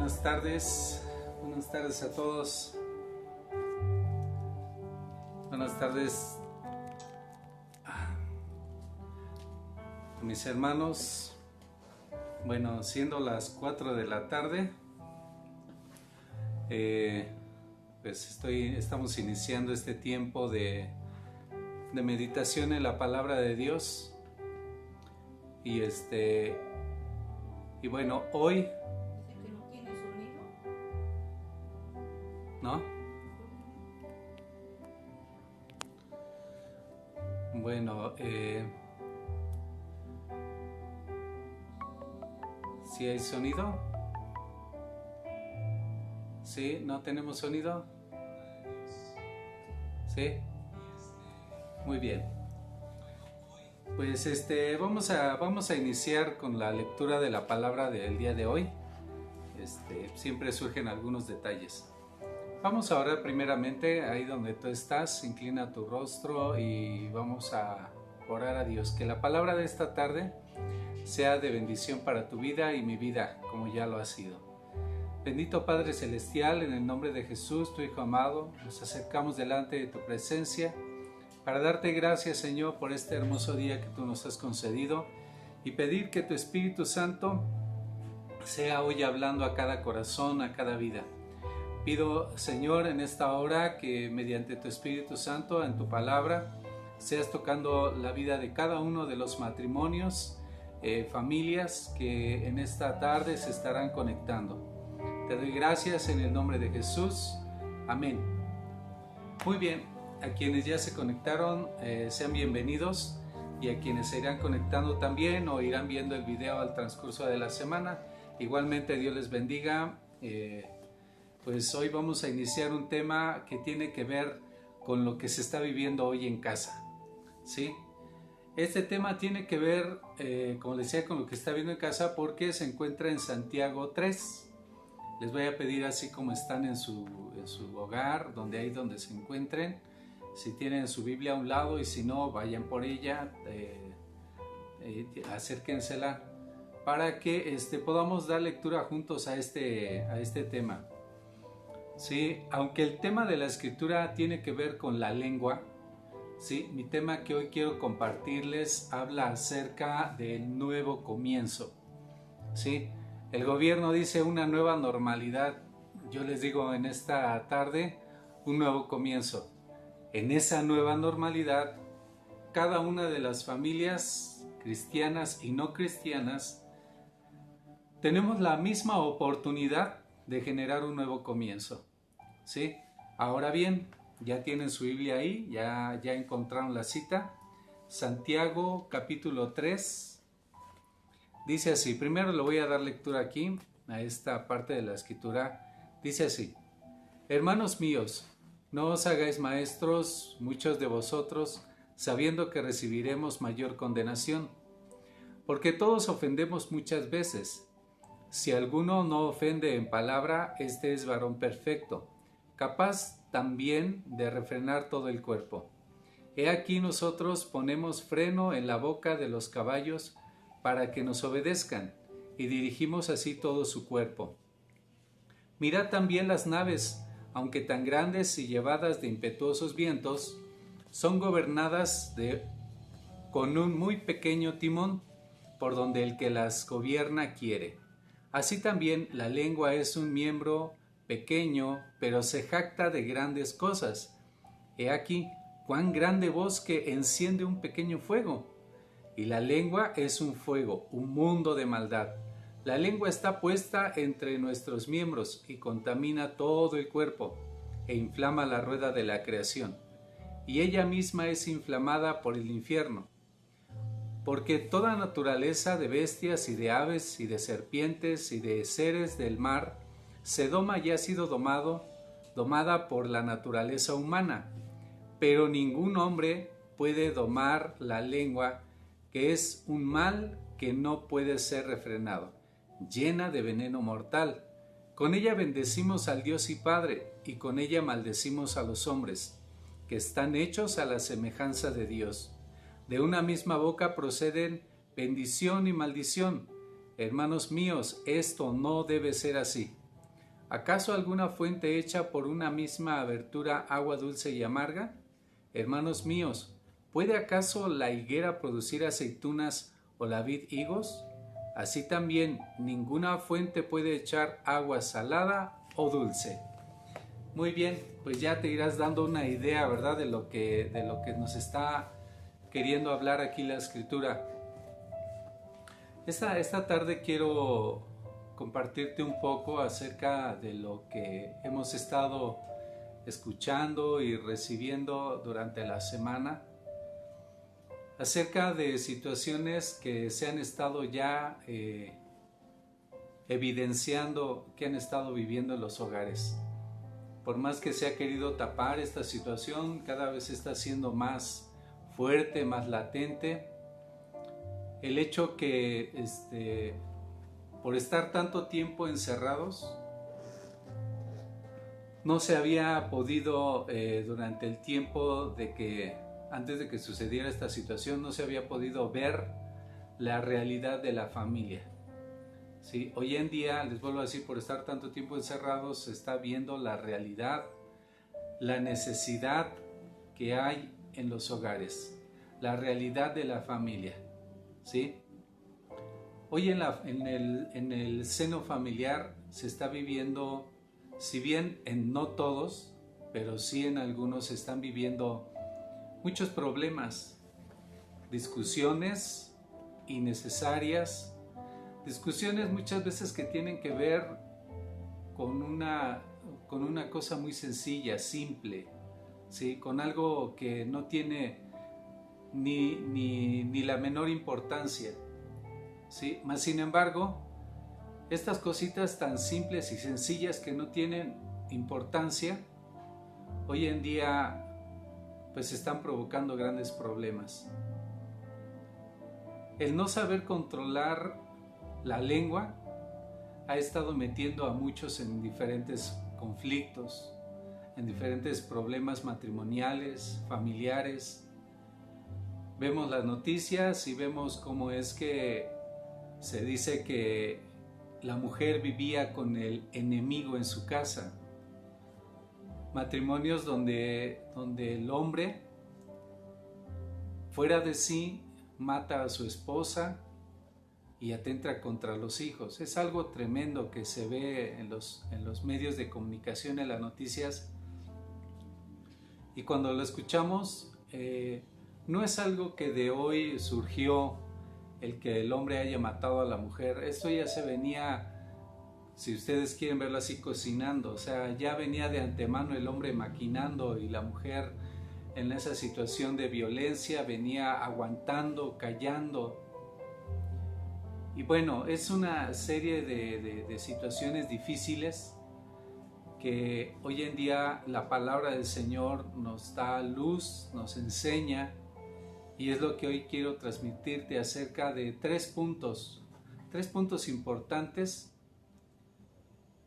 buenas tardes a todos. Buenas tardes a mis hermanos. Bueno, siendo las 4 de la tarde, pues estamos iniciando este tiempo de meditación en la palabra de Dios. Y bueno, hoy ¿no? Bueno, ¿sí hay sonido? ¿Sí? ¿No tenemos sonido? ¿Sí? Muy bien. Pues vamos a iniciar con la lectura de la palabra del día de hoy. Siempre surgen algunos detalles. Vamos a orar primeramente, ahí donde tú estás, inclina tu rostro y vamos a orar a Dios. Que la palabra de esta tarde sea de bendición para tu vida y mi vida, como ya lo ha sido. Bendito Padre Celestial, en el nombre de Jesús, tu Hijo amado, nos acercamos delante de tu presencia para darte gracias, Señor, por este hermoso día que tú nos has concedido y pedir que tu Espíritu Santo sea hoy hablando a cada corazón, a cada vida. Pido, Señor, en esta hora que mediante tu Espíritu Santo, en tu palabra, seas tocando la vida de cada uno de los matrimonios, familias que en esta tarde se estarán conectando. Te doy gracias en el nombre de Jesús. Amén. Muy bien, a quienes ya se conectaron, sean bienvenidos, y a quienes se irán conectando también o irán viendo el video al transcurso de la semana, igualmente Dios les bendiga. Pues hoy vamos a iniciar un tema que tiene que ver con lo que se está viviendo hoy en casa, ¿sí? Este tema tiene que ver, como les decía, con lo que está viendo en casa porque se encuentra en Santiago 3. Les voy a pedir, así como están en su hogar, donde se encuentren, si tienen su Biblia a un lado y si no, vayan por ella, acérquensela para que podamos dar lectura juntos a este tema. Sí, aunque el tema de la escritura tiene que ver con la lengua, sí, mi tema que hoy quiero compartirles habla acerca del nuevo comienzo. Sí, el gobierno dice una nueva normalidad. Yo les digo en esta tarde un nuevo comienzo. En esa nueva normalidad, cada una de las familias cristianas y no cristianas tenemos la misma oportunidad de generar un nuevo comienzo, ¿sí? Ahora bien, ya tienen su Biblia ahí, ya encontraron la cita. Santiago capítulo 3, dice así. Primero le voy a dar lectura aquí, a esta parte de la escritura. Dice así: Hermanos míos, no os hagáis maestros muchos de vosotros, sabiendo que recibiremos mayor condenación, porque todos ofendemos muchas veces. Si alguno no ofende en palabra, este es varón perfecto, capaz también de refrenar todo el cuerpo. He aquí nosotros ponemos freno en la boca de los caballos para que nos obedezcan, y dirigimos así todo su cuerpo. Mirad también las naves, aunque tan grandes y llevadas de impetuosos vientos, son gobernadas con un muy pequeño timón, por donde el que las gobierna quiere. Así también la lengua es un miembro pequeño, pero se jacta de grandes cosas. He aquí cuán grande bosque enciende un pequeño fuego. Y la lengua es un fuego, un mundo de maldad. La lengua está puesta entre nuestros miembros y contamina todo el cuerpo, e inflama la rueda de la creación. Y ella misma es inflamada por el infierno. Porque toda naturaleza de bestias y de aves y de serpientes y de seres del mar se doma y ha sido domada por la naturaleza humana, pero ningún hombre puede domar la lengua, que es un mal que no puede ser refrenado, llena de veneno mortal. Con ella bendecimos al Dios y Padre, y con ella maldecimos a los hombres, que están hechos a la semejanza de Dios. De una misma boca proceden bendición y maldición. Hermanos míos, esto no debe ser así. ¿Acaso alguna fuente hecha por una misma abertura agua dulce y amarga? Hermanos míos, ¿puede acaso la higuera producir aceitunas o la vid higos? Así también ninguna fuente puede echar agua salada o dulce. Muy bien, pues ya te irás dando una idea, ¿verdad?, de lo que nos está queriendo hablar aquí la Escritura. Esta tarde quiero compartirte un poco acerca de lo que hemos estado escuchando y recibiendo durante la semana, acerca de situaciones que se han estado ya evidenciando, que han estado viviendo en los hogares. Por más que se ha querido tapar esta situación, cada vez está siendo más fuerte, más latente. El hecho que por estar tanto tiempo encerrados, no se había podido, durante el tiempo antes de que sucediera esta situación, no se había podido ver la realidad de la familia. ¿Sí? Hoy en día, les vuelvo a decir, por estar tanto tiempo encerrados, se está viendo la realidad, la necesidad que hay en los hogares, la realidad de la familia. ¿Sí? Hoy en el seno familiar se está viviendo, si bien en no todos, pero sí en algunos se están viviendo muchos problemas, discusiones innecesarias, discusiones muchas veces que tienen que ver con una cosa muy sencilla, simple, ¿sí? Con algo que no tiene ni la menor importancia, ¿sí? Mas sin embargo, estas cositas tan simples y sencillas que no tienen importancia, hoy en día pues están provocando grandes problemas. El no saber controlar la lengua ha estado metiendo a muchos en diferentes conflictos, en diferentes problemas matrimoniales, familiares. Vemos las noticias y vemos cómo es que se dice que la mujer vivía con el enemigo en su casa. Matrimonios donde el hombre, fuera de sí, mata a su esposa y atenta contra los hijos. Es algo tremendo que se ve en los medios de comunicación, en las noticias. Y cuando lo escuchamos, no es algo que de hoy surgió el que el hombre haya matado a la mujer. Esto ya se venía, si ustedes quieren verlo así, cocinando. O sea, ya venía de antemano el hombre maquinando y la mujer en esa situación de violencia venía aguantando, callando. Y bueno, es una serie de situaciones difíciles que hoy en día la palabra del Señor nos da luz, nos enseña, y es lo que hoy quiero transmitirte acerca de tres puntos importantes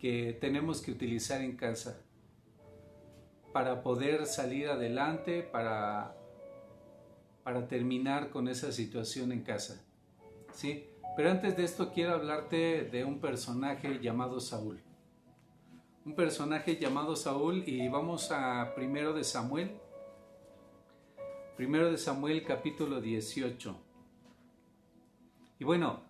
que tenemos que utilizar en casa para poder salir adelante, para terminar con esa situación en casa, ¿sí? Pero antes de esto quiero hablarte de un personaje llamado Saúl. Un personaje llamado Saúl, y vamos a 1 de Samuel. 1 de Samuel capítulo 18. Y bueno,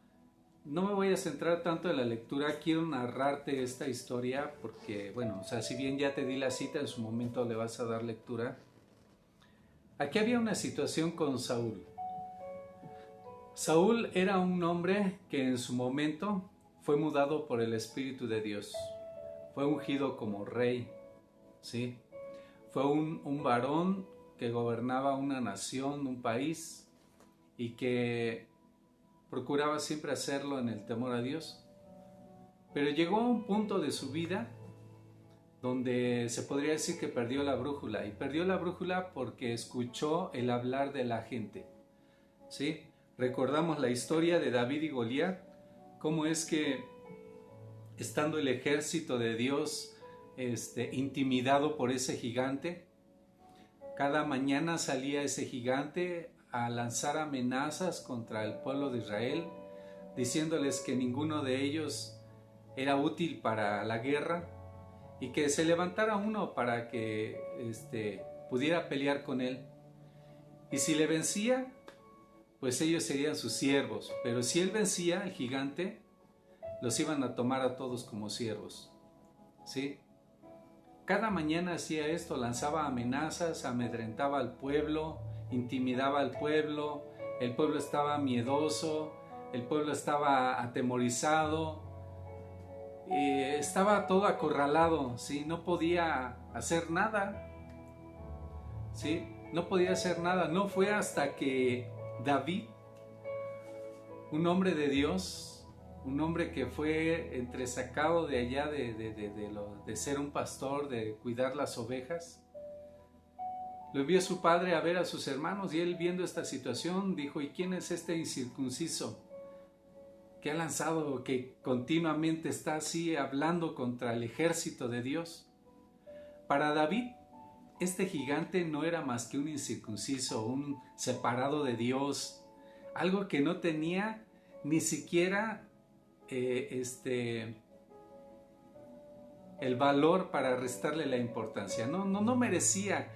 no me voy a centrar tanto en la lectura, quiero narrarte esta historia porque, bueno, o sea, si bien ya te di la cita, en su momento le vas a dar lectura. Aquí había una situación con Saúl. Saúl era un hombre que en su momento fue mudado por el Espíritu de Dios. Fue ungido como rey, ¿sí? Fue un varón que gobernaba una nación, un país, y que procuraba siempre hacerlo en el temor a Dios. Pero llegó a un punto de su vida donde se podría decir que perdió la brújula, y perdió la brújula porque escuchó el hablar de la gente, ¿sí? Recordamos la historia de David y Goliat, cómo es que estando el ejército de Dios intimidado por ese gigante, cada mañana salía ese gigante a lanzar amenazas contra el pueblo de Israel, diciéndoles que ninguno de ellos era útil para la guerra, y que se levantara uno para que pudiera pelear con él. Y si le vencía, pues ellos serían sus siervos, pero si él vencía, el gigante, los iban a tomar a todos como siervos, ¿sí? Cada mañana hacía esto, lanzaba amenazas, amedrentaba al pueblo, intimidaba al pueblo, el pueblo estaba miedoso, el pueblo estaba atemorizado, estaba todo acorralado, ¿sí? No podía hacer nada, ¿sí? No podía hacer nada. No fue hasta que David, un hombre de Dios, un hombre que fue entresacado de allá de ser un pastor, de cuidar las ovejas, lo envió su padre a ver a sus hermanos, y él, viendo esta situación, dijo: ¿y quién es este incircunciso que ha lanzado, que continuamente está así hablando contra el ejército de Dios? Para David, este gigante no era más que un incircunciso, un separado de Dios, algo que no tenía ni siquiera el valor para restarle la importancia. No merecía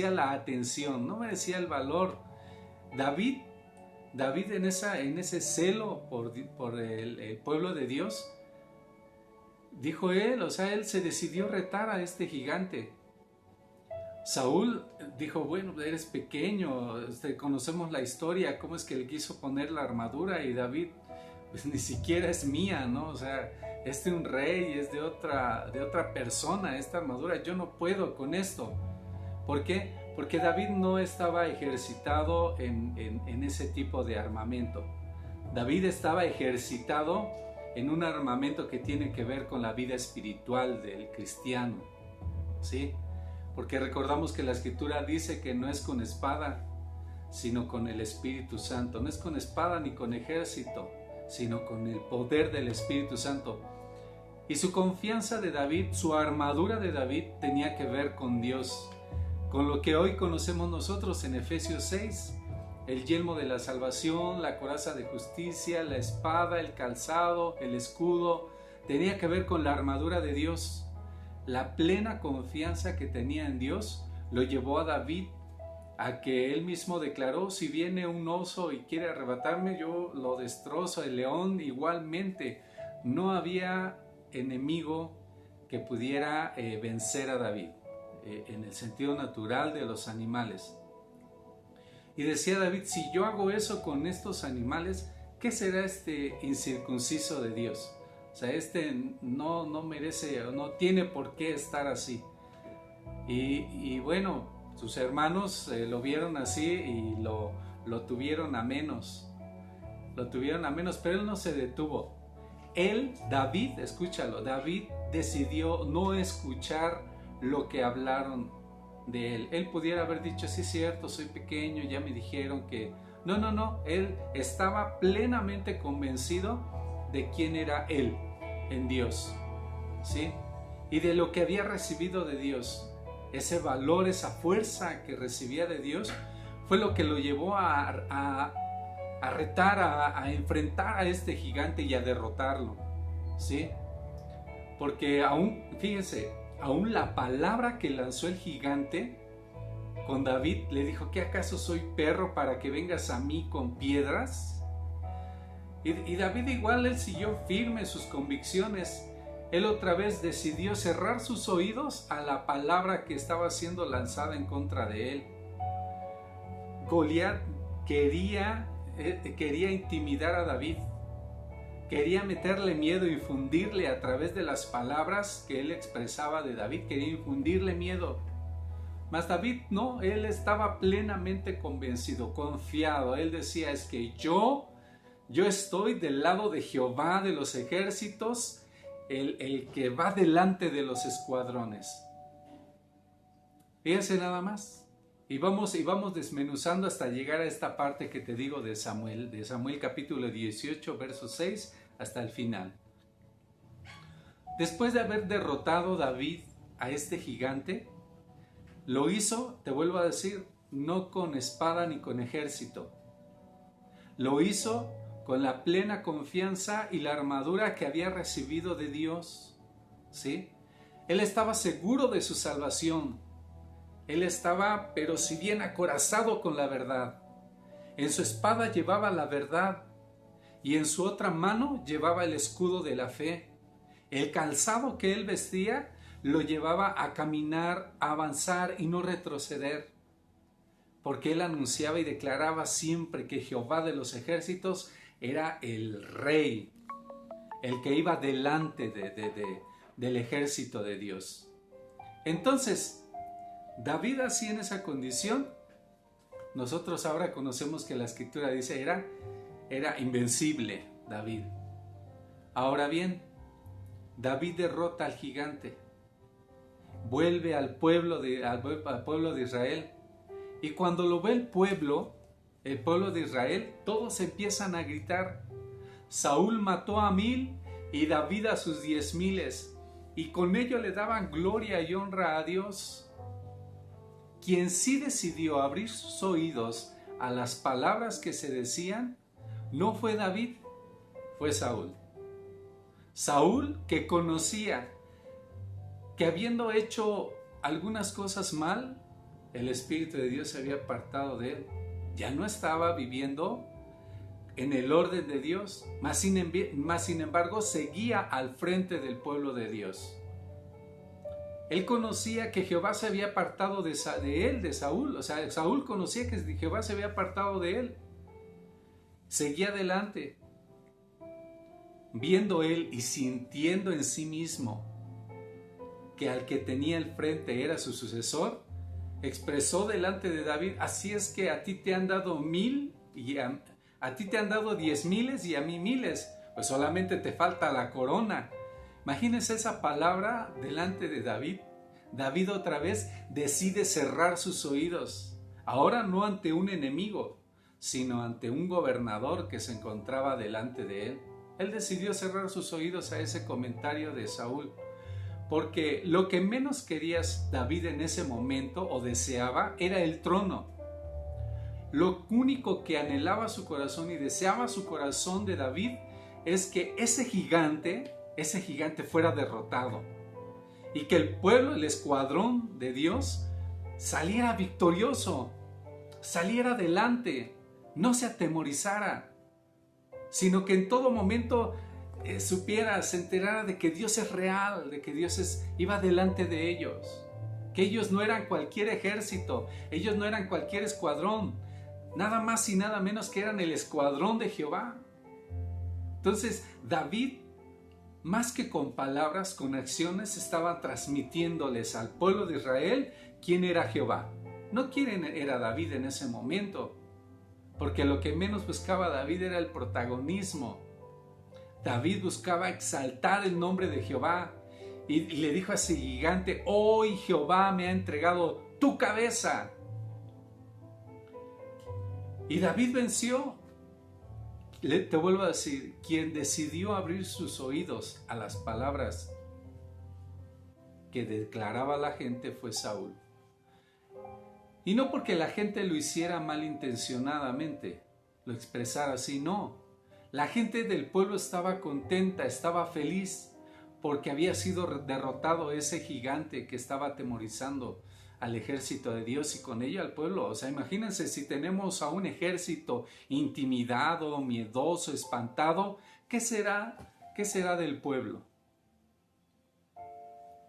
la atención, no merecía el valor. David en ese celo por el pueblo de Dios, dijo él, él se decidió retar a este gigante. Saúl dijo: bueno, eres pequeño, conocemos la historia, cómo es que le quiso poner la armadura, y David, pues ni siquiera es mía, ¿no? Un rey es de otra persona, esta armadura, yo no puedo con esto. ¿Por qué? Porque David no estaba ejercitado en ese tipo de armamento. David estaba ejercitado en un armamento que tiene que ver con la vida espiritual del cristiano, ¿sí? Porque recordamos que la Escritura dice que no es con espada, sino con el Espíritu Santo. No es con espada ni con ejército, sino con el poder del Espíritu Santo. Y su confianza de David, su armadura de David, tenía que ver con Dios, con lo que hoy conocemos nosotros en Efesios 6, el yelmo de la salvación, la coraza de justicia, la espada, el calzado, el escudo, tenía que ver con la armadura de Dios. La plena confianza que tenía en Dios lo llevó a David a que él mismo declaró: si viene un oso y quiere arrebatarme, yo lo destrozo. El león igualmente. No había enemigo que pudiera vencer a David en el sentido natural de los animales. Y decía David: si yo hago eso con estos animales, ¿qué será este incircunciso de Dios? No merece, no tiene por qué estar así. Y bueno, sus hermanos lo vieron así y lo tuvieron a menos. Lo tuvieron a menos, pero él no se detuvo. David, escúchalo, David decidió no escuchar lo que hablaron de él. Él pudiera haber dicho: sí, es cierto, soy pequeño, ya me dijeron que... No, él estaba plenamente convencido de quién era él en Dios, ¿sí? Y de lo que había recibido de Dios. Ese valor, esa fuerza que recibía de Dios, fue lo que lo llevó a retar, a enfrentar a este gigante y a derrotarlo, ¿sí? Porque fíjense, aún la palabra que lanzó el gigante con David, le dijo: ¿qué acaso soy perro para que vengas a mí con piedras? Y David igual, él siguió firme en sus convicciones. Él otra vez decidió cerrar sus oídos a la palabra que estaba siendo lanzada en contra de él. Goliat quería intimidar a David, quería meterle miedo, infundirle a través de las palabras que él expresaba de David, quería infundirle miedo. Mas David no, él estaba plenamente convencido, confiado. Él decía: es que yo estoy del lado de Jehová de los ejércitos, el que va delante de los escuadrones. Fíjense nada más. Y vamos desmenuzando hasta llegar a esta parte que te digo de Samuel capítulo 18, verso 6 hasta el final. Después de haber derrotado David a este gigante, lo hizo, te vuelvo a decir, no con espada ni con ejército. Lo hizo con la plena confianza y la armadura que había recibido de Dios, ¿sí? Él estaba seguro de su salvación. Él estaba, pero si bien acorazado con la verdad. En su espada llevaba la verdad y en su otra mano llevaba el escudo de la fe. El calzado que él vestía lo llevaba a caminar, a avanzar y no retroceder, porque él anunciaba y declaraba siempre que Jehová de los ejércitos era el rey, el que iba delante del ejército de Dios. Entonces, David así en esa condición, nosotros ahora conocemos que la escritura dice era invencible David. Ahora bien, David derrota al gigante, vuelve al pueblo de Israel, y cuando lo ve el pueblo de Israel, todos empiezan a gritar: Saúl mató a 1000 y David a sus 10,000, y con ello le daban gloria y honra a Dios. Quien sí decidió abrir sus oídos a las palabras que se decían no fue David, fue Saúl. Saúl, que conocía que habiendo hecho algunas cosas mal, el Espíritu de Dios se había apartado de él. Ya no estaba viviendo en el orden de Dios, mas sin embargo seguía al frente del pueblo de Dios. Él conocía que Jehová se había apartado de él, de Saúl. O sea, Saúl conocía que Jehová se había apartado de él. Seguía adelante, viendo él y sintiendo en sí mismo que al que tenía al frente era su sucesor, expresó delante de David: así es que a ti te han dado 1000 y a ti te han dado 10,000 y a mí 1000, pues solamente te falta la corona. Imagínense esa palabra delante de David. David otra vez decide cerrar sus oídos, ahora no ante un enemigo, sino ante un gobernador que se encontraba delante de él. Él decidió cerrar sus oídos a ese comentario de Saúl, porque lo que menos quería David en ese momento o deseaba era el trono. Lo único que anhelaba su corazón y deseaba su corazón de David es que ese gigante fuera derrotado y que el pueblo, el escuadrón de Dios, saliera victorioso, saliera adelante, no se atemorizara, sino que en todo momento supiera, se enterara de que Dios es real, de que Dios iba delante de ellos, que ellos no eran cualquier ejército, ellos no eran cualquier escuadrón, nada más y nada menos que eran el escuadrón de Jehová. Entonces David, más que con palabras, con acciones, estaba transmitiéndoles al pueblo de Israel quién era Jehová. No quién era David en ese momento, porque lo que menos buscaba David era el protagonismo. David buscaba exaltar el nombre de Jehová y le dijo a ese gigante: hoy Jehová me ha entregado tu cabeza. Y David venció. Te vuelvo a decir, quien decidió abrir sus oídos a las palabras que declaraba la gente fue Saúl. Y no porque la gente lo hiciera malintencionadamente, lo expresara así, no. La gente del pueblo estaba contenta, estaba feliz, porque había sido derrotado ese gigante que estaba atemorizando al ejército de Dios y con ello al pueblo. O sea, imagínense si tenemos a un ejército intimidado, miedoso, espantado, ¿qué será del pueblo?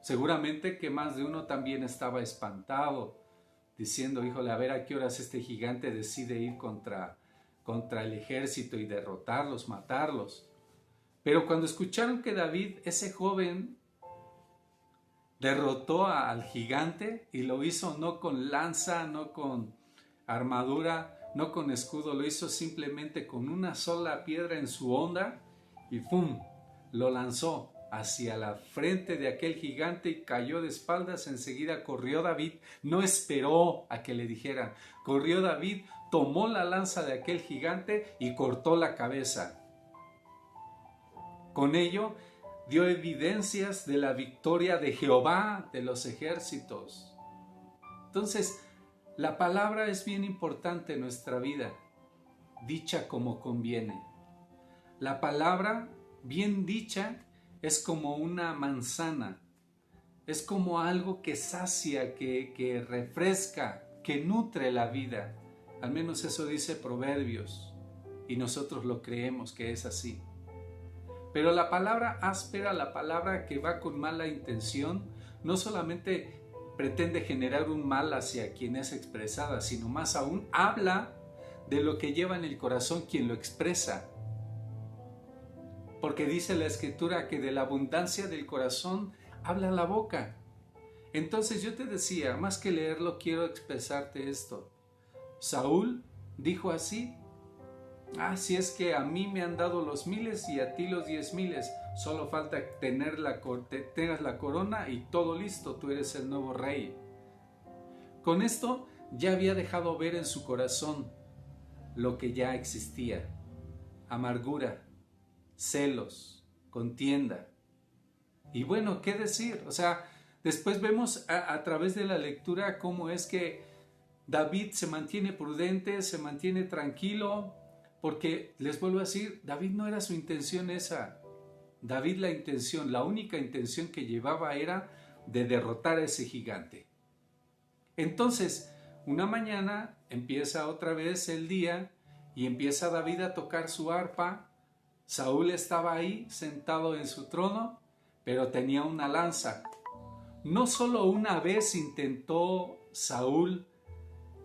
Seguramente que más de uno también estaba espantado, diciendo: híjole, a ver a qué horas este gigante decide ir contra el ejército y derrotarlos, matarlos. Pero cuando escucharon que David, ese joven, derrotó al gigante y lo hizo no con lanza, no con armadura, no con escudo, lo hizo simplemente con una sola piedra en su honda y ¡pum!, lo lanzó hacia la frente de aquel gigante y cayó de espaldas. Enseguida corrió David, no esperó a que le dijeran, corrió David, tomó la lanza de aquel gigante y cortó la cabeza. Con ello dio evidencias de la victoria de Jehová de los ejércitos. Entonces, la palabra es bien importante en nuestra vida, dicha como conviene. La palabra bien dicha es como una manzana Es como algo que sacia, que refresca, que nutre la vida. Al menos eso dice Proverbios, y nosotros lo creemos que es así. Pero la palabra áspera, la palabra que va con mala intención, no solamente pretende generar un mal hacia quien es expresada, sino más aún habla de lo que lleva en el corazón quien lo expresa. Porque dice la Escritura que de la abundancia del corazón habla la boca. Entonces yo te decía, más que leerlo, quiero expresarte esto. Saúl dijo así: si es que a mí me han dado los 1000 y a ti los 10,000, solo falta tengas la corona y todo listo, tú eres el nuevo rey. Con esto ya había dejado ver en su corazón lo que ya existía: amargura, celos, contienda. Y bueno, ¿qué decir? O sea, después vemos a través de la lectura cómo es que David se mantiene prudente, se mantiene tranquilo, porque les vuelvo a decir, David no era su intención esa. David la única intención que llevaba era de derrotar a ese gigante. Entonces, una mañana empieza otra vez el día y empieza David a tocar su arpa. Saúl estaba ahí sentado en su trono, pero tenía una lanza. No solo una vez intentó Saúl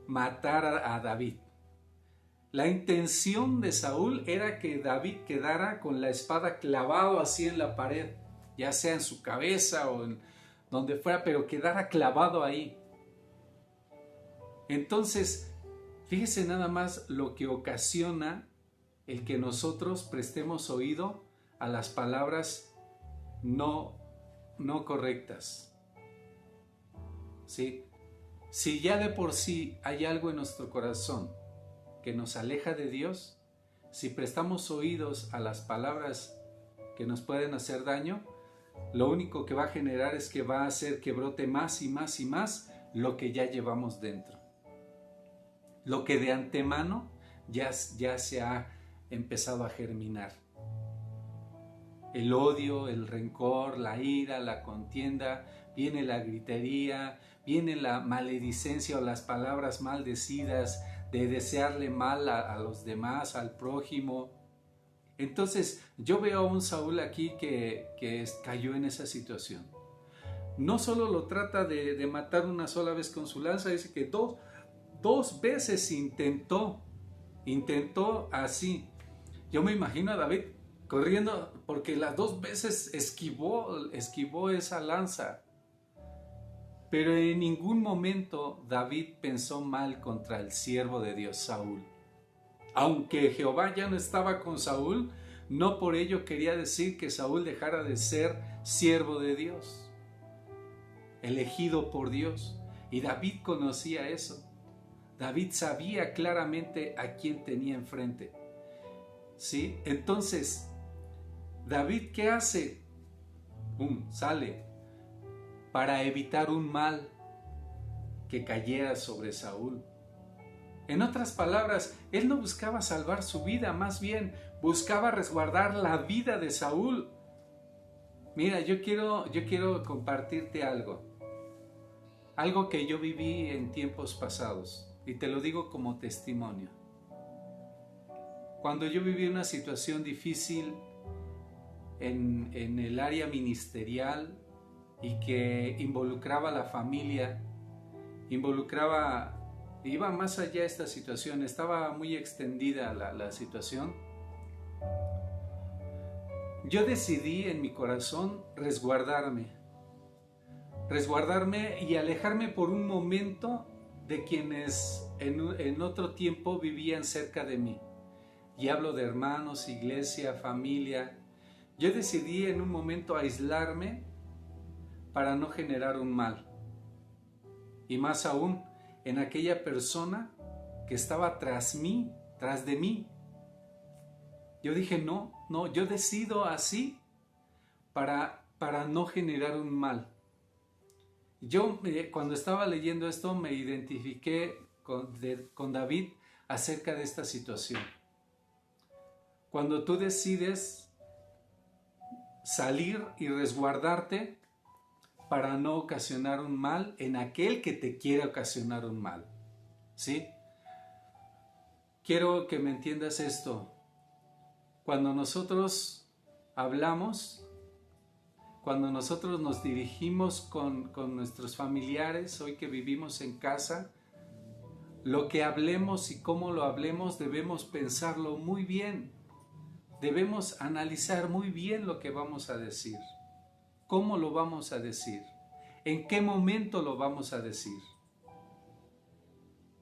matar a David. La intención de Saúl era que David quedara con la espada clavado así en la pared, ya sea en su cabeza o en donde fuera, pero quedara clavado ahí. Entonces, fíjese nada más lo que ocasiona el que nosotros prestemos oído a las palabras no correctas. ¿Sí? Si ya de por sí hay algo en nuestro corazón que nos aleja de Dios, si prestamos oídos a las palabras que nos pueden hacer daño, lo único que va a generar es que va a hacer que brote más y más y más lo que ya llevamos dentro. Lo que de antemano ya se ha empezado a germinar. El odio, el rencor, la ira, la contienda, viene la gritería, viene la maledicencia o las palabras maldecidas, de desearle mal a los demás, al prójimo. Entonces yo veo a un Saúl aquí que cayó en esa situación. No solo lo trata de matar una sola vez con su lanza, dice que dos veces intentó así. Yo me imagino a David corriendo porque las 2 veces esquivó esa lanza. Pero en ningún momento David pensó mal contra el siervo de Dios, Saúl. Aunque Jehová ya no estaba con Saúl, no por ello quería decir que Saúl dejara de ser siervo de Dios, elegido por Dios. Y David conocía eso. David sabía claramente a quién tenía enfrente. ¿Sí? Entonces, David, ¿qué hace? Sale para evitar un mal que cayera sobre Saúl. En otras palabras, él no buscaba salvar su vida, más bien buscaba resguardar la vida de Saúl. Mira, yo quiero compartirte algo que yo viví en tiempos pasados, y te lo digo como testimonio. Cuando yo viví una situación difícil en el área ministerial, y que involucraba a la familia, iba más allá de esta situación, estaba muy extendida la situación. Yo decidí en mi corazón resguardarme y alejarme por un momento de quienes en otro tiempo vivían cerca de mí. Y hablo de hermanos, iglesia, familia. Yo decidí en un momento aislarme para no generar un mal. Y más aún, en aquella persona que estaba tras de mí. Yo dije, no, yo decido así para no generar un mal. Yo cuando estaba leyendo esto me identifiqué con David acerca de esta situación. Cuando tú decides salir y resguardarte, para no ocasionar un mal en aquel que te quiere ocasionar un mal. ¿Sí? Quiero que me entiendas esto. Cuando nosotros hablamos, cuando nosotros nos dirigimos con nuestros familiares, hoy que vivimos en casa, lo que hablemos y cómo lo hablemos debemos pensarlo muy bien. Debemos analizar muy bien lo que vamos a decir. ¿Cómo lo vamos a decir? ¿En qué momento lo vamos a decir?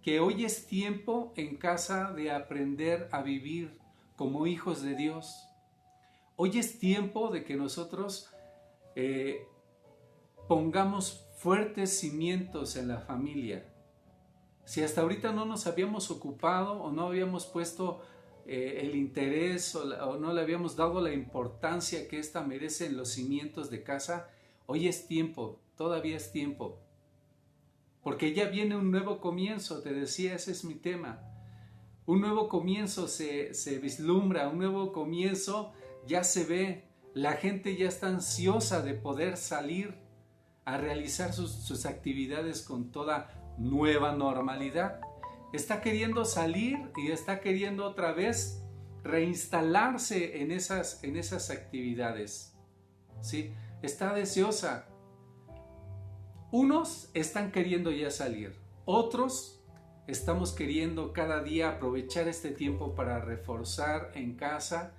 Que hoy es tiempo en casa de aprender a vivir como hijos de Dios. Hoy es tiempo de que nosotros pongamos fuertes cimientos en la familia. Si hasta ahorita no nos habíamos ocupado o no habíamos puesto el interés o no le habíamos dado la importancia que ésta merece en los cimientos de casa, hoy es tiempo, todavía es tiempo. Porque ya viene un nuevo comienzo, te decía, ese es mi tema. Un nuevo comienzo se vislumbra, un nuevo comienzo ya se ve. La gente ya está ansiosa de poder salir a realizar sus actividades con toda nueva normalidad. Está queriendo salir y está queriendo otra vez reinstalarse en esas actividades. ¿Sí? Está deseosa. Unos están queriendo ya salir, otros estamos queriendo cada día aprovechar este tiempo para reforzar en casa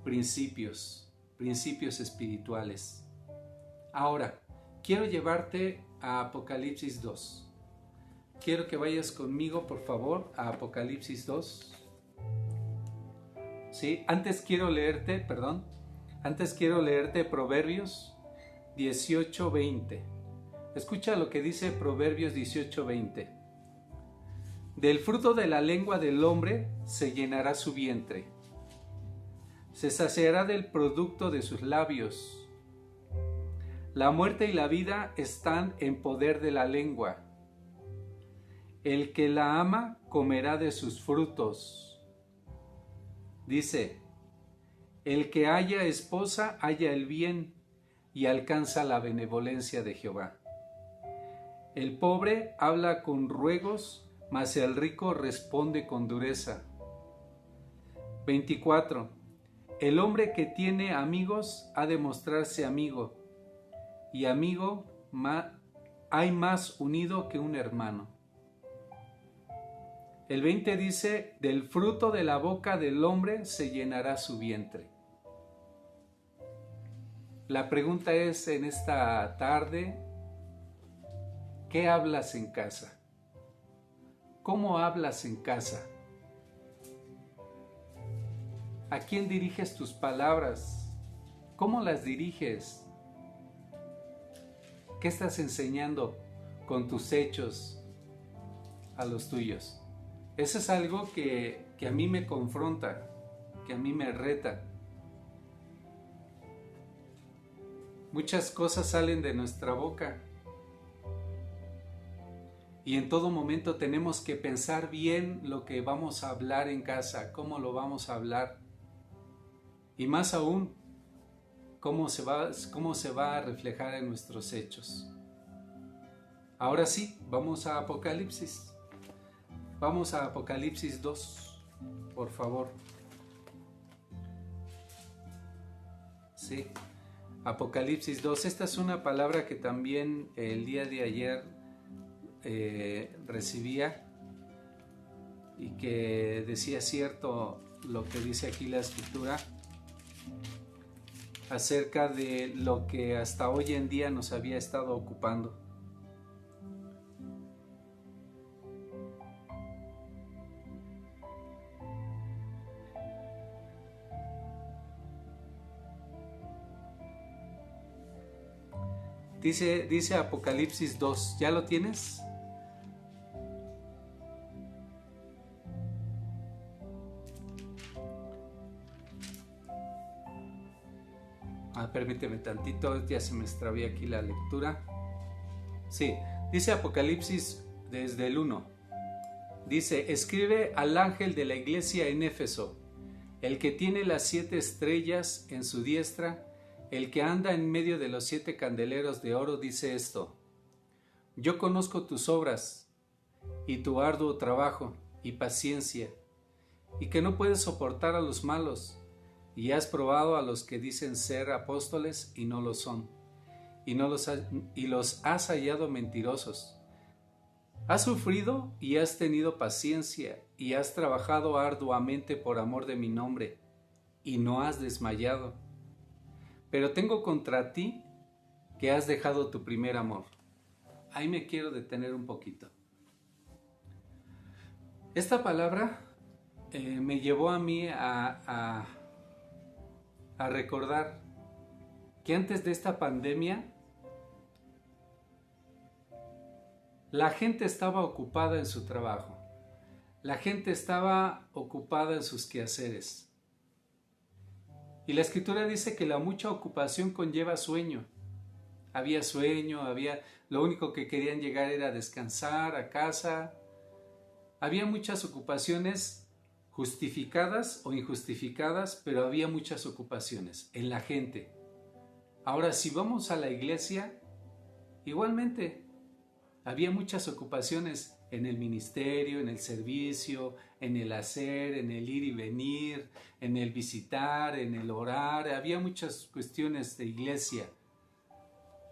principios espirituales. Ahora, quiero llevarte a Apocalipsis 2. Quiero que vayas conmigo, por favor, a Apocalipsis 2. Sí, antes quiero leerte Proverbios 18:20. Escucha lo que dice Proverbios 18:20. Del fruto de la lengua del hombre se llenará su vientre. Se saciará del producto de sus labios. La muerte y la vida están en poder de la lengua. El que la ama comerá de sus frutos. Dice, el que haya esposa halla el bien y alcanza la benevolencia de Jehová. El pobre habla con ruegos, mas el rico responde con dureza. 24. El hombre que tiene amigos ha de mostrarse amigo, y amigo hay más unido que un hermano. El 20 dice, del fruto de la boca del hombre se llenará su vientre. La pregunta es en esta tarde, ¿qué hablas en casa? ¿Cómo hablas en casa? ¿A quién diriges tus palabras? ¿Cómo las diriges? ¿Qué estás enseñando con tus hechos a los tuyos? Eso es algo que a mí me confronta, que a mí me reta. Muchas cosas salen de nuestra boca y en todo momento tenemos que pensar bien lo que vamos a hablar en casa, cómo lo vamos a hablar y más aún, cómo se va a reflejar en nuestros hechos. Ahora sí, vamos a Apocalipsis. Vamos a Apocalipsis 2, por favor. Sí, Apocalipsis 2. Esta es una palabra que también el día de ayer recibía y que decía cierto lo que dice aquí la Escritura acerca de lo que hasta hoy en día nos había estado ocupando. Dice Apocalipsis 2, ¿ya lo tienes? Permíteme tantito, ya se me extravió aquí la lectura. Sí, dice Apocalipsis desde el 1. Dice, escribe al ángel de la iglesia en Éfeso, el que tiene las 7 estrellas en su diestra El que anda en medio de los 7 candeleros de oro dice esto: yo conozco tus obras y tu arduo trabajo y paciencia, y que no puedes soportar a los malos, y has probado a los que dicen ser apóstoles y no lo son, y los has hallado mentirosos. Has sufrido y has tenido paciencia, y has trabajado arduamente por amor de mi nombre, y no has desmayado. Pero tengo contra ti que has dejado tu primer amor. Ahí me quiero detener un poquito. Esta palabra me llevó a mí a recordar que antes de esta pandemia la gente estaba ocupada en su trabajo, la gente estaba ocupada en sus quehaceres. Y la Escritura dice que la mucha ocupación conlleva sueño. Había sueño, lo único que querían llegar era descansar a casa. Había muchas ocupaciones justificadas o injustificadas, pero había muchas ocupaciones en la gente. Ahora, si vamos a la iglesia, igualmente había muchas ocupaciones en el ministerio, en el servicio, en el hacer, en el ir y venir, en el visitar, en el orar. Había muchas cuestiones de iglesia.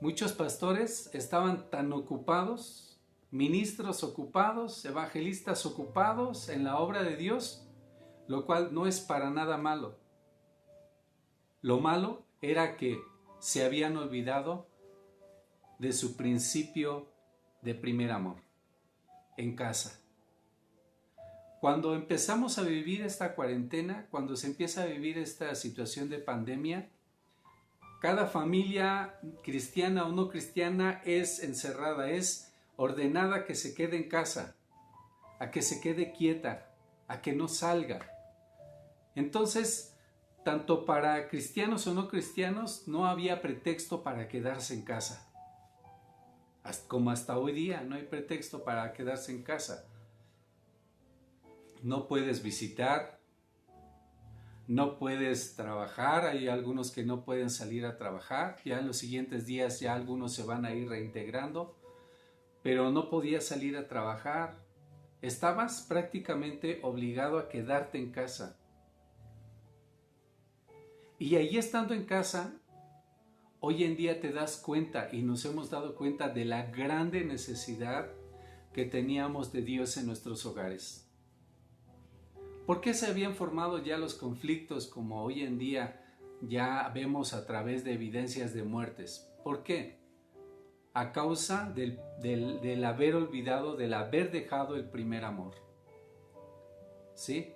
Muchos pastores estaban tan ocupados, ministros ocupados, evangelistas ocupados en la obra de Dios, lo cual no es para nada malo. Lo malo era que se habían olvidado de su principio de primer amor, en casa. Cuando empezamos a vivir esta cuarentena, cuando se empieza a vivir esta situación de pandemia, cada familia cristiana o no cristiana es encerrada, es ordenada a que se quede en casa, a que se quede quieta, a que no salga. Entonces, tanto para cristianos o no cristianos, no había pretexto para quedarse en casa. Como hasta hoy día, no hay pretexto para quedarse en casa. No puedes visitar, no puedes trabajar, hay algunos que no pueden salir a trabajar, ya en los siguientes días ya algunos se van a ir reintegrando, pero no podías salir a trabajar, estabas prácticamente obligado a quedarte en casa. Y ahí estando en casa, hoy en día te das cuenta y nos hemos dado cuenta de la grande necesidad que teníamos de Dios en nuestros hogares. ¿Por qué se habían formado ya los conflictos como hoy en día ya vemos a través de evidencias de muertes? ¿Por qué? A causa del haber olvidado, del haber dejado el primer amor. ¿Sí?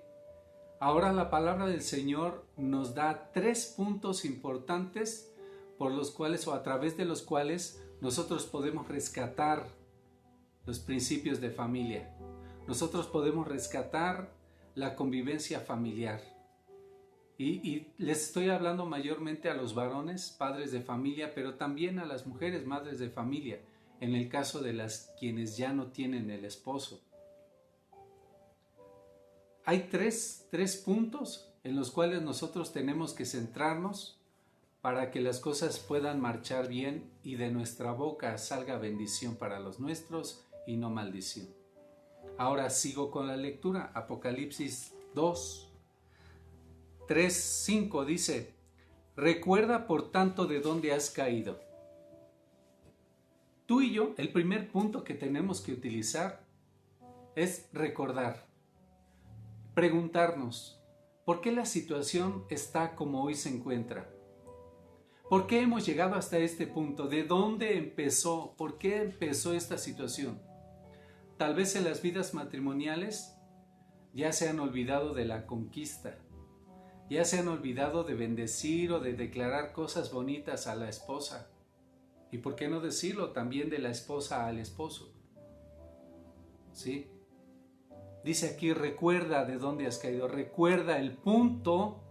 Ahora la palabra del Señor nos da 3 puntos importantes por los cuales o a través de los cuales nosotros podemos rescatar los principios de familia. Nosotros podemos rescatar la convivencia familiar. Y les estoy hablando mayormente a los varones, padres de familia, pero también a las mujeres, madres de familia, en el caso de quienes ya no tienen el esposo. Hay tres puntos en los cuales nosotros tenemos que centrarnos para que las cosas puedan marchar bien y de nuestra boca salga bendición para los nuestros y no maldición. Ahora sigo con la lectura. Apocalipsis 2, 3, 5 dice: recuerda por tanto de dónde has caído. Tú y yo, el primer punto que tenemos que utilizar es recordar, preguntarnos, ¿por qué la situación está como hoy se encuentra? ¿Por qué hemos llegado hasta este punto? ¿De dónde empezó? ¿Por qué empezó esta situación? Tal vez en las vidas matrimoniales ya se han olvidado de la conquista, ya se han olvidado de bendecir o de declarar cosas bonitas a la esposa. Y por qué no decirlo también de la esposa al esposo. ¿Sí? Dice aquí, recuerda de dónde has caído, recuerda el punto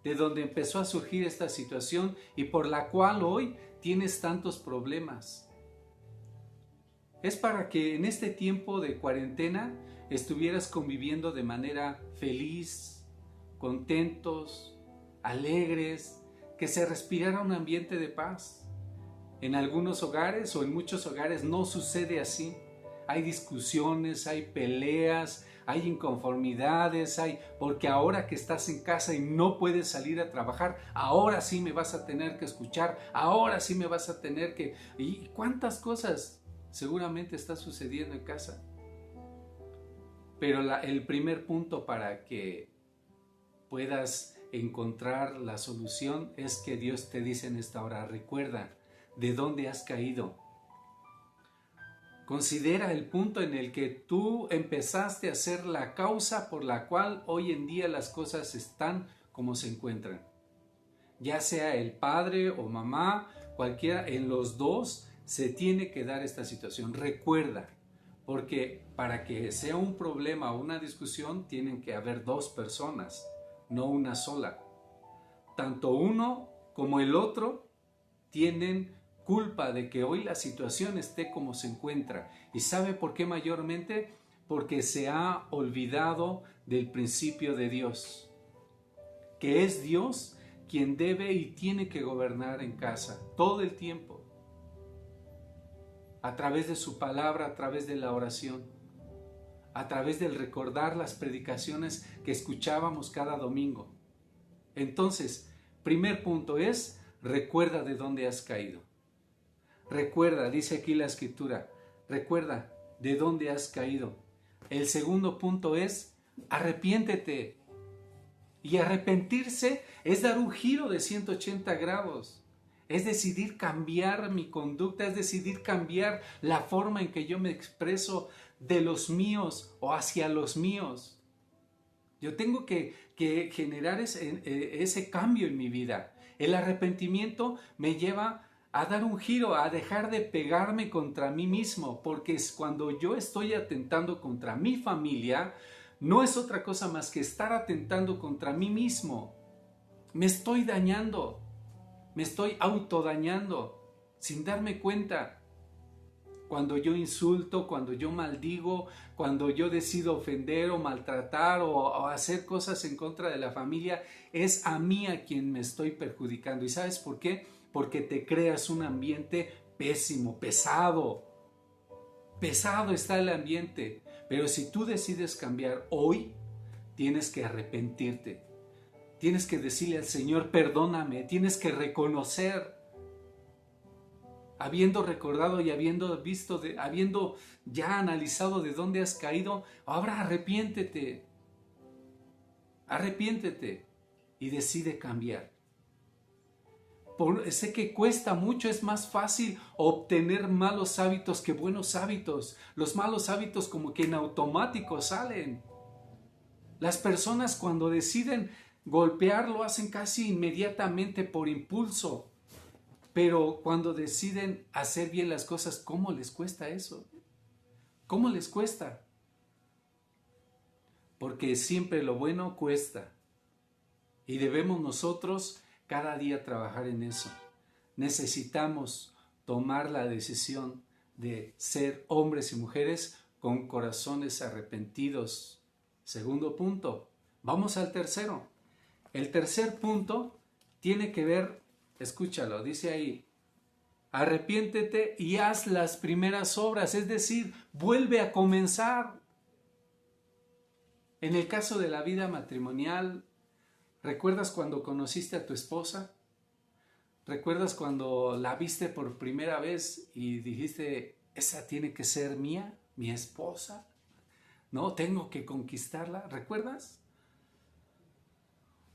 de donde empezó a surgir esta situación y por la cual hoy tienes tantos problemas. Es para que en este tiempo de cuarentena estuvieras conviviendo de manera feliz, contentos, alegres, que se respirara un ambiente de paz. En algunos hogares o en muchos hogares no sucede así. Hay discusiones, hay peleas, hay inconformidades, porque ahora que estás en casa y no puedes salir a trabajar, ahora sí me vas a tener que escuchar, ahora sí me vas a tener que... ¿Y cuántas cosas seguramente está sucediendo en casa? Pero el primer punto para que puedas encontrar la solución es que Dios te dice en esta hora: recuerda de dónde has caído. Considera el punto en el que tú empezaste a ser la causa por la cual hoy en día las cosas están como se encuentran. Ya sea el padre o mamá, cualquiera, en los dos se tiene que dar esta situación. Recuerda, porque para que sea un problema o una discusión tienen que haber dos personas, no una sola. Tanto uno como el otro tienen culpa de que hoy la situación esté como se encuentra. ¿Y sabe por qué mayormente? Porque se ha olvidado del principio de Dios, que es Dios quien debe y tiene que gobernar en casa todo el tiempo, a través de su palabra, a través de la oración, a través del recordar las predicaciones que escuchábamos cada domingo. Entonces, primer punto es: recuerda de dónde has caído. Recuerda, dice aquí la escritura, recuerda de dónde has caído. El segundo punto es: arrepiéntete. Y arrepentirse es dar un giro de 180 grados. Es decidir cambiar mi conducta, es decidir cambiar la forma en que yo me expreso de los míos o hacia los míos. Yo tengo que generar ese cambio en mi vida. El arrepentimiento me lleva a dar un giro, a dejar de pegarme contra mí mismo, porque es cuando yo estoy atentando contra mi familia, no es otra cosa más que estar atentando contra mí mismo. Me estoy dañando, me estoy autodañando sin darme cuenta. Cuando yo insulto, cuando yo maldigo, cuando yo decido ofender o maltratar o hacer cosas en contra de la familia, es a mí a quien me estoy perjudicando. ¿Y sabes por qué? Porque te creas un ambiente pésimo, pesado. Pesado está el ambiente. Pero si tú decides cambiar hoy, tienes que arrepentirte. Tienes que decirle al Señor: perdóname. Tienes que reconocer, habiendo recordado y habiendo visto, habiendo ya analizado de dónde has caído, ahora arrepiéntete. Arrepiéntete y decide cambiar. Sé que cuesta mucho, es más fácil obtener malos hábitos que buenos hábitos. Los malos hábitos como que en automático salen. Las personas cuando deciden golpear lo hacen casi inmediatamente por impulso. Pero cuando deciden hacer bien las cosas, ¿cómo les cuesta eso? ¿Cómo les cuesta? Porque siempre lo bueno cuesta. Y debemos nosotros cada día trabajar en eso. Necesitamos tomar la decisión de ser hombres y mujeres con corazones arrepentidos. Segundo punto. Vamos al tercero. El tercer punto tiene que ver, escúchalo, dice ahí: arrepiéntete y haz las primeras obras, es decir, vuelve a comenzar. En el caso de la vida matrimonial, ¿recuerdas cuando conociste a tu esposa? ¿Recuerdas cuando la viste por primera vez y dijiste: esa tiene que ser mía, mi esposa? No, tengo que conquistarla. ¿Recuerdas?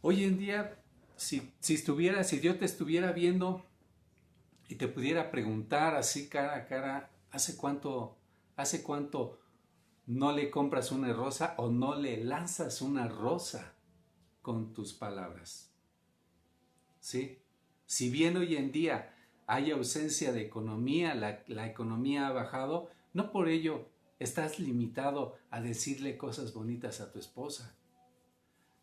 Hoy en día, si Dios te estuviera viendo y te pudiera preguntar así cara a cara: ¿hace cuánto no le compras una rosa o no le lanzas una rosa con tus palabras? ¿Sí? Si bien hoy en día hay ausencia de economía, la economía ha bajado, no por ello estás limitado a decirle cosas bonitas a tu esposa.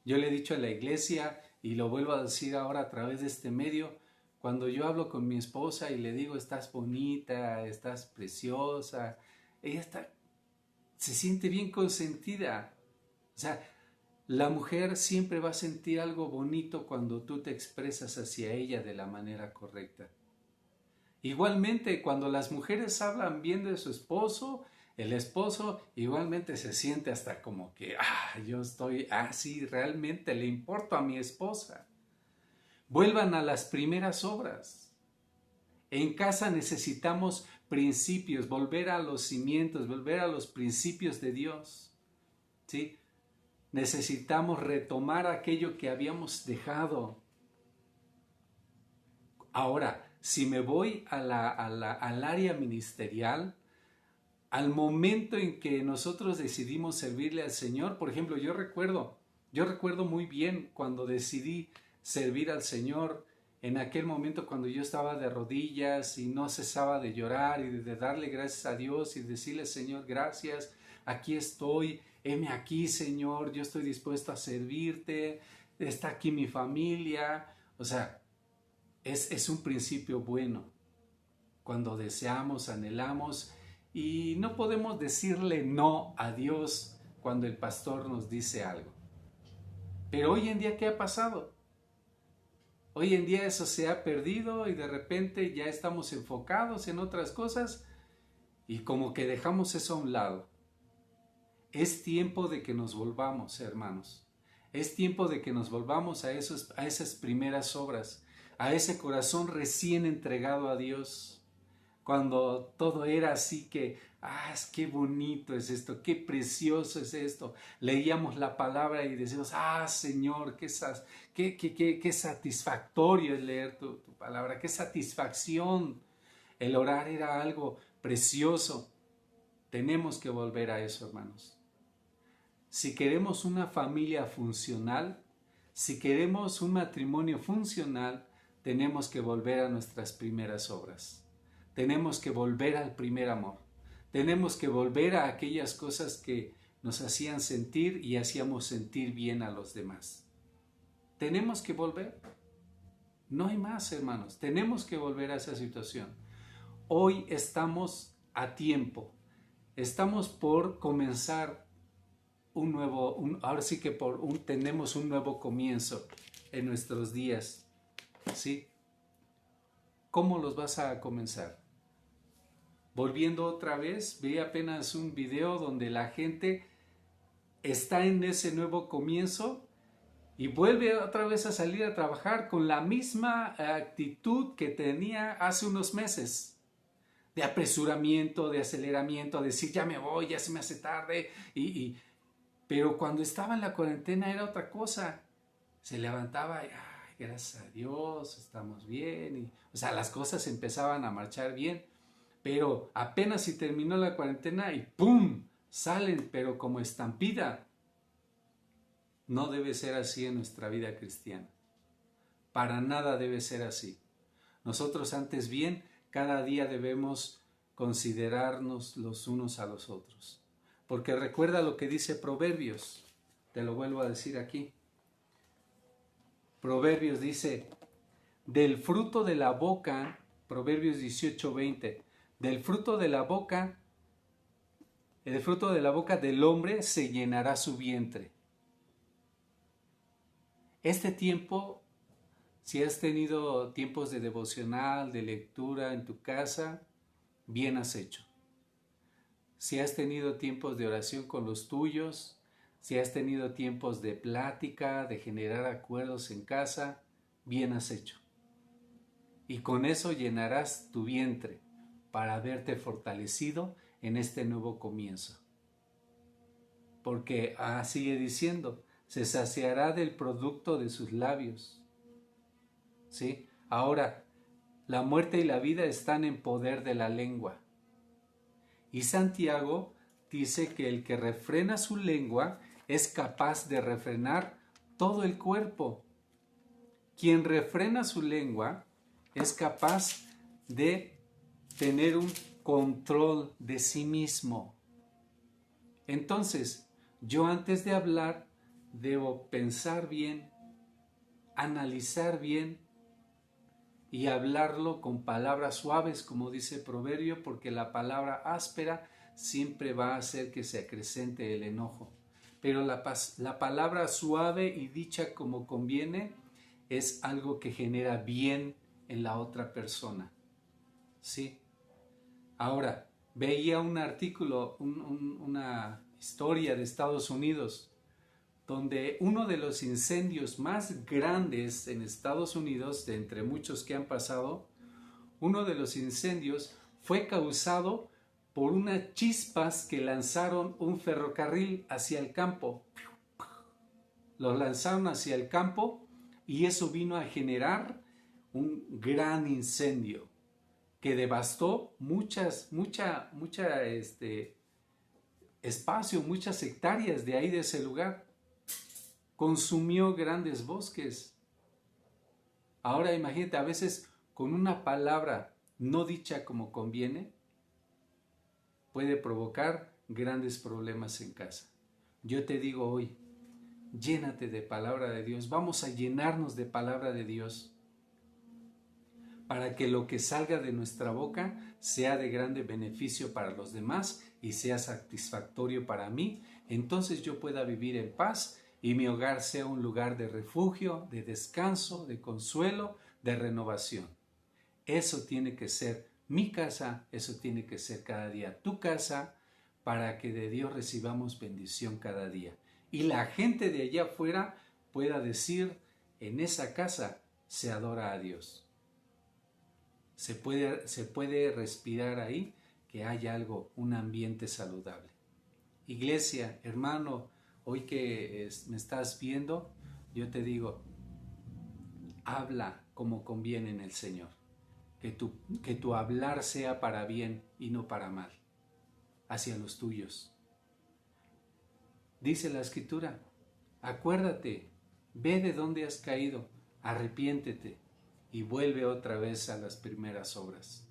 Yo le he dicho a la iglesia y lo vuelvo a decir ahora a través de este medio: cuando yo hablo con mi esposa y le digo: estás bonita, estás preciosa, ella se siente bien consentida. O sea, La mujer siempre va a sentir algo bonito cuando tú te expresas hacia ella de la manera correcta. Igualmente, cuando las mujeres hablan bien de su esposo, el esposo igualmente se siente hasta como que, yo estoy así, realmente le importo a mi esposa. Vuelvan a las primeras obras. En casa necesitamos principios, volver a los cimientos, volver a los principios de Dios. ¿Sí? Necesitamos retomar aquello que habíamos dejado. Ahora, si me voy al área ministerial, al momento en que nosotros decidimos servirle al Señor, por ejemplo, yo recuerdo muy bien cuando decidí servir al Señor, en aquel momento cuando yo estaba de rodillas y no cesaba de llorar y de darle gracias a Dios y decirle, Señor, gracias, aquí estoy, heme aquí, Señor, yo estoy dispuesto a servirte, está aquí mi familia. O sea, es un principio bueno cuando deseamos, anhelamos, y no podemos decirle no a Dios cuando el pastor nos dice algo. Pero hoy en día, ¿qué ha pasado? Hoy en día eso se ha perdido y de repente ya estamos enfocados en otras cosas y como que dejamos eso a un lado. Es tiempo de que nos volvamos, hermanos. Es tiempo de que nos volvamos a esas primeras obras, a ese corazón recién entregado a Dios. Cuando todo era así que, qué bonito es esto, qué precioso es esto. Leíamos la palabra y decíamos, Señor, qué satisfactorio es leer tu palabra, qué satisfacción. El orar era algo precioso. Tenemos que volver a eso, hermanos. Si queremos una familia funcional, si queremos un matrimonio funcional, tenemos que volver a nuestras primeras obras. Tenemos que volver al primer amor. Tenemos que volver a aquellas cosas que nos hacían sentir y hacíamos sentir bien a los demás. Tenemos que volver. No hay más, hermanos. Tenemos que volver a esa situación. Hoy estamos a tiempo. Estamos por comenzar tenemos un nuevo comienzo en nuestros días. ¿Sí? ¿Cómo los vas a comenzar? Volviendo otra vez, vi apenas un video donde la gente está en ese nuevo comienzo y vuelve otra vez a salir a trabajar con la misma actitud que tenía hace unos meses. De apresuramiento, de aceleramiento, a decir ya me voy, ya se me hace tarde. Pero cuando estaba en la cuarentena era otra cosa. Se levantaba y gracias a Dios, estamos bien. Las cosas empezaban a marchar bien. Pero apenas si terminó la cuarentena y ¡pum! Salen, pero como estampida. No debe ser así en nuestra vida cristiana. Para nada debe ser así. Nosotros antes bien, cada día debemos considerarnos los unos a los otros. Porque recuerda lo que dice Proverbios. Te lo vuelvo a decir aquí. Proverbios dice, del fruto de la boca, Proverbios 18:20, del fruto de la boca del hombre se llenará su vientre. Este tiempo, si has tenido tiempos de devocional, de lectura en tu casa, bien has hecho. Si has tenido tiempos de oración con los tuyos, si has tenido tiempos de plática, de generar acuerdos en casa, bien has hecho. Y con eso llenarás tu vientre para verte fortalecido en este nuevo comienzo. Porque sigue diciendo, se saciará del producto de sus labios. ¿Sí? Ahora, la muerte y la vida están en poder de la lengua. Y Santiago dice que el que refrena su lengua es capaz de refrenar todo el cuerpo. Quien refrena su lengua es capaz de tener un control de sí mismo. Entonces, yo antes de hablar debo pensar bien, analizar bien y hablarlo con palabras suaves, como dice el proverbio, porque la palabra áspera siempre va a hacer que se acrecente el enojo. pero la palabra suave y dicha como conviene es algo que genera bien en la otra persona. ¿Sí? Ahora, veía un artículo, una historia de Estados Unidos, donde uno de los incendios más grandes en Estados Unidos, de entre muchos que han pasado, uno de los incendios fue causado por unas chispas que lanzaron un ferrocarril hacia el campo. Lo lanzaron hacia el campo y eso vino a generar un gran incendio que devastó espacio, muchas hectáreas de ahí de ese lugar. Consumió grandes bosques. Ahora imagínate, a veces con una palabra no dicha como conviene, puede provocar grandes problemas en casa. Yo te digo hoy, llénate de palabra de Dios. Vamos a llenarnos de palabra de Dios para que lo que salga de nuestra boca sea de grande beneficio para los demás y sea satisfactorio para mí. Entonces yo pueda vivir en paz y mi hogar sea un lugar de refugio, de descanso, de consuelo, de renovación. Eso tiene que ser mi casa, eso tiene que ser cada día tu casa, para que de Dios recibamos bendición cada día. Y la gente de allá afuera pueda decir, en esa casa se adora a Dios. Se puede respirar ahí, que haya algo, un ambiente saludable. Iglesia, hermano, hoy que me estás viendo, yo te digo, habla como conviene en el Señor. Que tu hablar sea para bien y no para mal, hacia los tuyos. Dice la Escritura, acuérdate, ve de dónde has caído, arrepiéntete y vuelve otra vez a las primeras obras.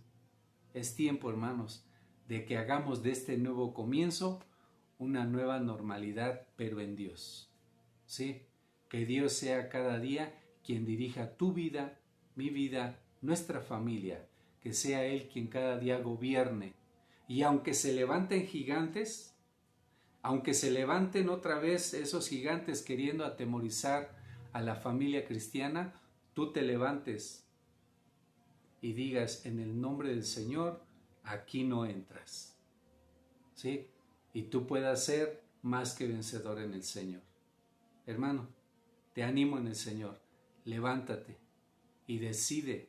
Es tiempo, hermanos, de que hagamos de este nuevo comienzo una nueva normalidad, pero en Dios. ¿Sí? Que Dios sea cada día quien dirija tu vida, mi vida, nuestra familia, que sea Él quien cada día gobierne. Y aunque se levanten gigantes, aunque se levanten otra vez esos gigantes queriendo atemorizar a la familia cristiana, tú te levantes y digas, en el nombre del Señor, aquí no entras. ¿Sí? Y tú puedas ser más que vencedor en el Señor. Hermano, te animo en el Señor, levántate y decide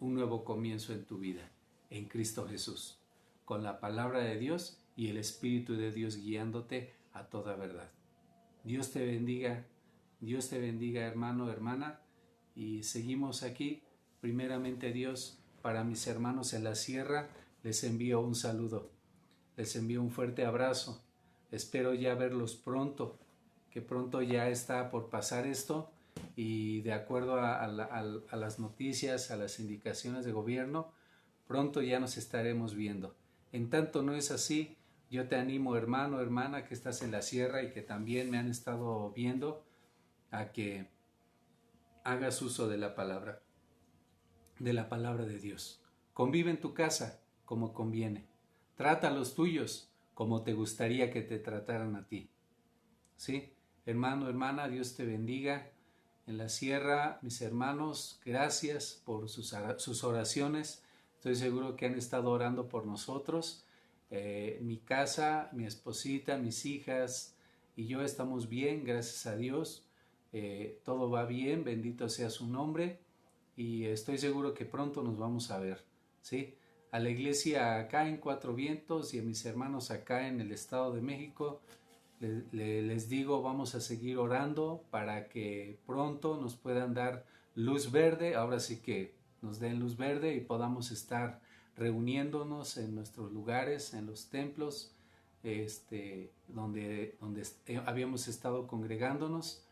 un nuevo comienzo en tu vida, en Cristo Jesús, con la palabra de Dios y el Espíritu de Dios guiándote a toda verdad. Dios te bendiga hermano, hermana, y seguimos aquí. Primeramente Dios, para mis hermanos en la sierra, les envío un saludo, les envío un fuerte abrazo, espero ya verlos pronto, que pronto ya está por pasar esto y de acuerdo a las noticias, a las indicaciones de gobierno, pronto ya nos estaremos viendo. En tanto no es así, yo te animo, hermano, hermana, que estás en la sierra y que también me han estado viendo, a que hagas uso de la palabra de Dios. Convive en tu casa como conviene. Trata a los tuyos como te gustaría que te trataran a ti. ¿Sí? Hermano, hermana, Dios te bendiga. En la sierra, mis hermanos, gracias por sus oraciones. Estoy seguro que han estado orando por nosotros. Mi casa, mi esposita, mis hijas y yo estamos bien, gracias a Dios. Todo va bien, bendito sea su nombre. Y estoy seguro que pronto nos vamos a ver. ¿Sí? A la iglesia acá en Cuatro Vientos y a mis hermanos acá en el Estado de México, les digo, vamos a seguir orando para que pronto nos puedan dar luz verde, ahora sí que nos den luz verde y podamos estar reuniéndonos en nuestros lugares, en los templos, donde habíamos estado congregándonos.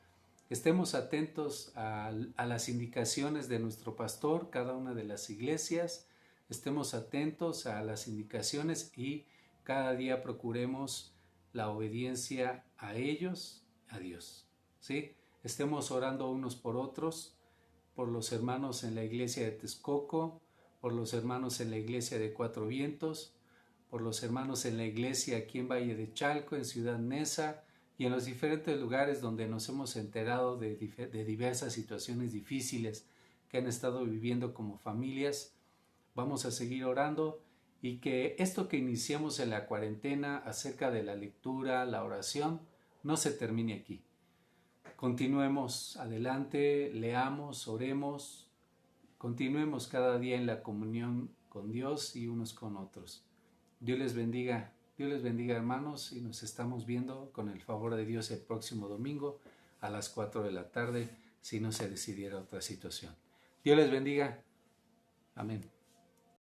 Estemos atentos a las indicaciones de nuestro pastor, cada una de las iglesias, estemos atentos a las indicaciones y cada día procuremos la obediencia a ellos, a Dios. ¿Sí? Estemos orando unos por otros, por los hermanos en la iglesia de Texcoco, por los hermanos en la iglesia de Cuatro Vientos, por los hermanos en la iglesia aquí en Valle de Chalco, en Ciudad Neza, y en los diferentes lugares donde nos hemos enterado de diversas situaciones difíciles que han estado viviendo como familias. Vamos a seguir orando y que esto que iniciamos en la cuarentena acerca de la lectura, la oración, no se termine aquí. Continuemos adelante, leamos, oremos, continuemos cada día en la comunión con Dios y unos con otros. Dios les bendiga hermanos, y nos estamos viendo con el favor de Dios el próximo domingo a las 4 de la tarde, si no se decidiera otra situación. Dios les bendiga. Amén.